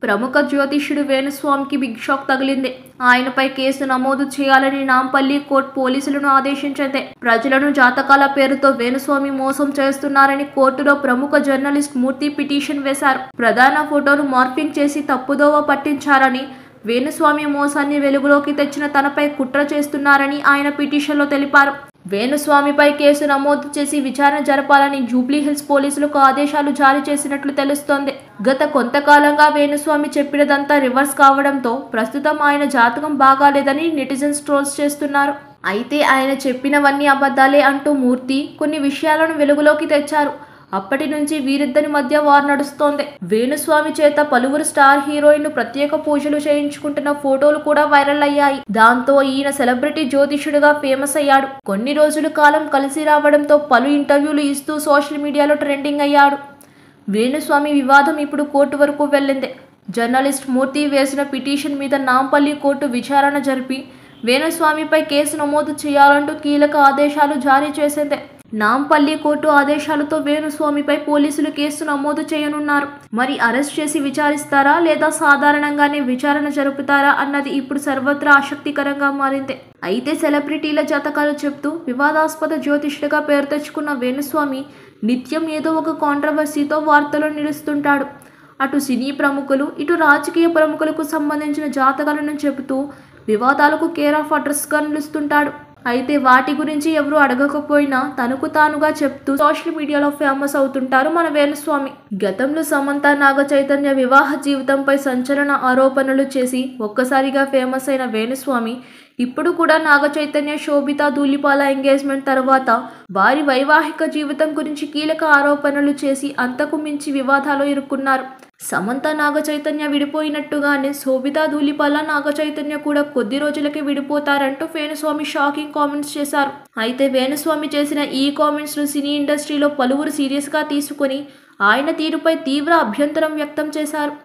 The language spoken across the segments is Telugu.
ప్రముఖ జ్యోతిష్యుడు వేణుస్వామికి బిగ్ షాక్ తగిలింది. ఆయనపై కేసు నమోదు చేయాలని నాంపల్లి కోర్టు పోలీసులను ఆదేశించింది. ప్రజలను జాతకాల పేరుతో వేణుస్వామి మోసం చేస్తున్నారని కోర్టులో ప్రముఖ జర్నలిస్ట్ మూర్తి పిటిషన్ వేశారు. ప్రధాన ఫోటోను మార్ఫింగ్ చేసి తప్పుదోవ పట్టించారని, వేణుస్వామి మోసాన్ని వెలుగులోకి తెచ్చిన తనపై కుట్ర చేస్తున్నారని ఆయన పిటిషన్లో తెలిపారు. వేణుస్వామిపై కేసు నమోదు చేసి విచారణ జరపాలని జూబ్లీహిల్స్ పోలీసులకు ఆదేశాలు జారీ చేసినట్లు తెలుస్తోంది. గత కొంతకాలంగా వేణుస్వామి చెప్పినదంతా రివర్స్ కావడంతో ప్రస్తుతం ఆయన జాతకం బాగాలేదని నెటిజన్స్ ట్రోల్స్ చేస్తున్నారు. అయితే ఆయన చెప్పినవన్నీ అబద్ధాలే అంటూ మూర్తి కొన్ని విషయాలను వెలుగులోకి తెచ్చారు. అప్పటి నుంచి వీరిద్దరి మధ్య వార్ నడుస్తోంది. వేణుస్వామి చేత పలువురు స్టార్ హీరోయిన్లు ప్రత్యేక పూజలు చేయించుకుంటున్న ఫోటోలు కూడా వైరల్ అయ్యాయి. దాంతో ఈయన సెలబ్రిటీ జ్యోతిష్యుడిగా ఫేమస్ అయ్యాడు. కొన్ని రోజుల కాలం కలిసి రావడంతో పలు ఇంటర్వ్యూలు ఇస్తూ సోషల్ మీడియాలో ట్రెండింగ్ అయ్యాడు. వేణుస్వామి వివాదం ఇప్పుడు కోర్టు వరకు వెళ్ళింది. జర్నలిస్ట్ మూర్తి వేసిన పిటిషన్ మీద నాంపల్లి కోర్టు విచారణ జరిపి వేణుస్వామిపై కేసు నమోదు చేయాలంటూ కీలక ఆదేశాలు జారీ చేసింది. నాంపల్లి కోర్టు ఆదేశాలతో వేణుస్వామిపై పోలీసులు కేసు నమోదు చేయనున్నారు. మరి అరెస్ట్ చేసి విచారిస్తారా లేదా సాధారణంగానే విచారణ జరుపుతారా అన్నది ఇప్పుడు సర్వత్రా ఆసక్తికరంగా మారింది. అయితే సెలబ్రిటీల జాతకాలు చెప్తూ వివాదాస్పద జ్యోతిష్యుడిగా పేరు తెచ్చుకున్న వేణుస్వామి నిత్యం ఏదో ఒక కాంట్రవర్సీతో వార్తల్లో నిలుస్తుంటాడు. అటు సినీ ప్రముఖులు, ఇటు రాజకీయ ప్రముఖులకు సంబంధించిన జాతకాలను చెబుతూ వివాదాలకు కేర్ ఆఫ్ అడ్రస్గా నిలుస్తుంటాడు. అయితే వాటి గురించి ఎవరు అడగకపోయినా తనకు తానుగా చెప్తూ సోషల్ మీడియాలో ఫేమస్ అవుతుంటారు మన వేణుస్వామి. గతంలో సమంత నాగ చైతన్య వివాహ జీవితంపై సంచలన ఆరోపణలు చేసి ఒక్కసారిగా ఫేమస్ అయిన వేణుస్వామి ఇప్పుడు కూడా నాగ చైతన్య శోభితా ధూళిపాల ఎంగేజ్మెంట్ తర్వాత వారి వైవాహిక జీవితం గురించి కీలక ఆరోపణలు చేసి అంతకు మించి వివాదాలు ఇరుక్కున్నారు. సమంత నాగ చైతన్య విడిపోయినట్టుగానే శోభితా ధూళిపాల నాగ చైతన్య కూడా కొద్ది రోజులకి విడిపోతారంటూ వేణుస్వామి షాకింగ్ కామెంట్స్ చేశారు. అయితే వేణుస్వామి చేసిన ఈ కామెంట్స్ ను సినీ ఇండస్ట్రీలో పలువురు సీరియస్ గా తీసుకుని ఆయన తీరుపై తీవ్ర అభ్యంతరం వ్యక్తం చేశారు.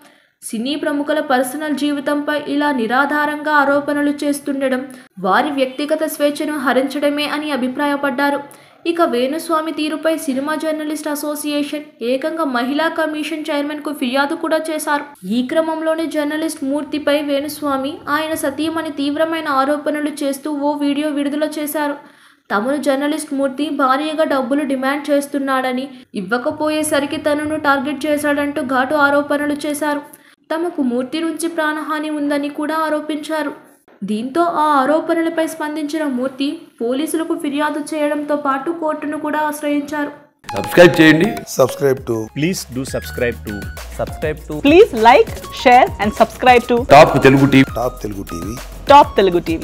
సినీ ప్రముఖుల పర్సనల్ జీవితంపై ఇలా నిరాధారంగా ఆరోపణలు చేస్తుండడం వారి వ్యక్తిగత స్వేచ్ఛను హరించడమే అని అభిప్రాయపడ్డారు. ఇక వేణుస్వామి తీరుపై సినిమా జర్నలిస్ట్ అసోసియేషన్ ఏకంగా మహిళా కమిషన్ చైర్మన్ కు ఫిర్యాదు కూడా చేశారు. ఈ క్రమంలోనే జర్నలిస్ట్ మూర్తిపై వేణుస్వామి ఆయన సతీమణి తీవ్రమైన ఆరోపణలు చేస్తూ ఓ వీడియో విడుదల చేశారు. తమను జర్నలిస్ట్ మూర్తి భారీగా డబ్బులు డిమాండ్ చేస్తున్నాడని, ఇవ్వకపోయేసరికి తనను టార్గెట్ చేశాడంటూ ఘాటు ఆరోపణలు చేశారు. తమకు మూర్తి నుంచి ప్రాణహాని ఉందని కూడా ఆరోపించారు. దీంతో ఆ ఆరోపణలపై స్పందించిన మూర్తి పోలీసులకు ఫిర్యాదు చేయడంతో పాటు కోర్టును కూడా ఆశ్రయించారు. సబ్స్క్రైబ్ చేయండి. Please like, share and subscribe to top Telugu TV. Top Telugu TV.